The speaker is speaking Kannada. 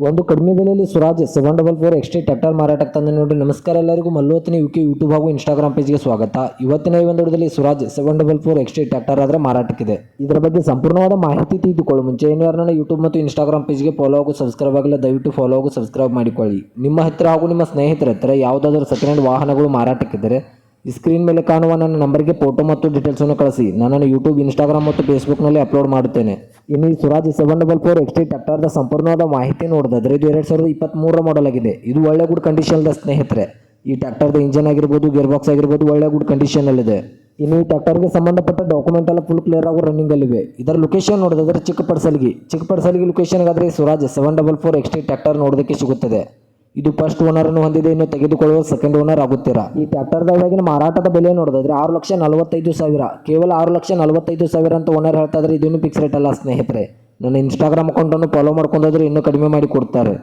ಒಂದು ಕಡಿಮೆ ಬೆಲೆಯಲ್ಲಿ ಸ್ವರಾಜ್ 744 XT ಟ್ರ್ಯಾಕ್ಟರ್ ಮಾರಾಟಕ್ಕೆ ತಂದು ನೋಡಿ. ನಮಸ್ಕಾರ ಎಲ್ಲರಿಗೂ, ಮಲ್ಲೋತ್ನಿ ಯುಕೆ ಯೂಟ್ಯೂಬ್ ಹಾಗೂ ಇನ್ಸ್ಟಾಗ್ರಾಮ್ ಪೇಜ್ಗೆ ಸ್ವಾಗತ. ಇವತ್ತಿನ ಈ ಒಂದು ವಿಡಿಯೋದಲ್ಲಿ ಸ್ವರಾಜ್ 744 XT ಟ್ರ್ಯಾಕ್ಟರ್ ಆದರೆ ಮಾರಾಟಕ್ಕಿದೆ. ಇದರ ಬಗ್ಗೆ ಸಂಪೂರ್ಣವಾದ ಮಾಹಿತಿ ತಿಳಿದುಕೊಳ್ಳುವ ಮುಂಚೆ ನನ್ನ ಯೂಟ್ಯೂಬ್ ಮತ್ತು ಇನ್ಸ್ಟಾಗ್ರಾಮ್ ಪೇಜ್ಗೆ ಫಾಲೋ ಹಾಗೂ ಸಬ್ಸ್ಕ್ರೈಬ್ ಆಗಿಲ್ಲ, ದಯವಿಟ್ಟು ಫಾಲೋ ಹಾಗೂ ಸಬ್ಸ್ಕ್ರೈಬ್ ಮಾಡಿಕೊಳ್ಳಿ. ನಿಮ್ಮ ಹತ್ತಿರ ಹಾಗೂ ನಿಮ್ಮ ಸ್ನೇಹಿತರ ಹತ್ತಿರ ಯಾವುದಾದರೂ ಸೆಕೆಂಡ್ ಹ್ಯಾಂಡ್ ವಾಹನಗಳು ಮಾರಾಟಕ್ಕಿದ್ದರೆ ಈ ಸ್ಕ್ರೀನ್ ಮೇಲೆ ಕಾಣುವ ನನ್ನ ನಂಬರ್ಗೆ ಫೋಟೋ ಮತ್ತು ಡೀಟೇಲ್ಸನ್ನು ಕಳಿಸಿ. ನಾನು ಯೂಟ್ಯೂಬ್, ಇನ್ಸ್ಟಾಗ್ರಾಮ್ ಮತ್ತು ಫೇಸ್ಬುಕ್ನಲ್ಲಿ ಅಪ್ಲೋಡ್ ಮಾಡುತ್ತೇನೆ. ಇನ್ನು ಈ ಸ್ವರಾಜ್ 744 XT ಟ್ರ್ಯಾಕ್ಟರ್ದ ಸಂಪೂರ್ಣವಾದ ಮಾಹಿತಿ ನೋಡಿದ್ರೆ ಇದು 2023 ಮಾಡೆಲ್ ಆಗಿದೆ. ಇದು ಒಳ್ಳೆ ಗುಡ್ ಕಂಡೀಷನ್ ಇದೆ ಸ್ನೇಹಿತರೆ. ಈ ಟ್ರ್ಯಾಕ್ಟರ್ದ ಇಂಜನ್ ಆಗಿರ್ಬೋದು, ಗೇರ್ ಬಾಕ್ಸ್ ಆಗಿರ್ಬೋದು ಒಳ್ಳೆ ಗುಡ್ ಕಂಡೀಷನಲ್ಲಿದೆ. ಇನ್ನು ಈ ಟ್ರ್ಯಾಕ್ಟರ್ಗೆ ಸಂಬಂಧಪಟ್ಟ ಡಾಕ್ಯುಮೆಂಟ್ ಎಲ್ಲ ಫುಲ್ ಕ್ಲಿಯರ್ ಆಗೋ ರನ್ನಿಂಗಲ್ಲಿವೆ. ಇದರ ಲೊಕೇಶನ್ ನೋಡಿದ್ರೆ ಚಿಕ್ಕಪಡಸಲಗಿ ಲೊಕೇಶನ್ಗಾದರೆ ಸ್ವರಾಜ್ 744 XT ಟ್ರ್ಯಾಕ್ಟರ್ ನೋಡೋದಕ್ಕೆ ಸಿಗುತ್ತದೆ. ಇದು ಫಸ್ಟ್ ಓನರ್ ಅನ್ನು ಹೊಂದಿದೆ, ಇನ್ನು ತೆಗೆದುಕೊಳ್ಳುವ ಸೆಕೆಂಡ್ ಓನರ್ ಆಗುತ್ತೀರಾ. ಈ ಟ್ರ್ಯಾಕ್ಟರ್ದ ಇವಾಗಿನ ಮಾರಾಟದ ಬೆಲೆ ನೋಡಿದ್ರೆ 6,45,000, ಕೇವಲ 6,45,000 ಅಂತ ಓನರ್ ಹೇಳ್ತಾ ಇದ್ರೆ. ಇದನ್ನು ಫಿಕ್ಸ್ ರೇಟ್ ಅಲ್ಲ ಸ್ನೇಹಿತರೆ. ನನ್ನ ಇನ್ಸ್ಟಾಗ್ರಾಮ್ ಅಕೌಂಟನ್ನು ಫಾಲೋ ಮಾಡ್ಕೊಂಡ್ರೆ ಇನ್ನೂ ಕಡಿಮೆ ಮಾಡಿ ಕೊಡ್ತಾರೆ.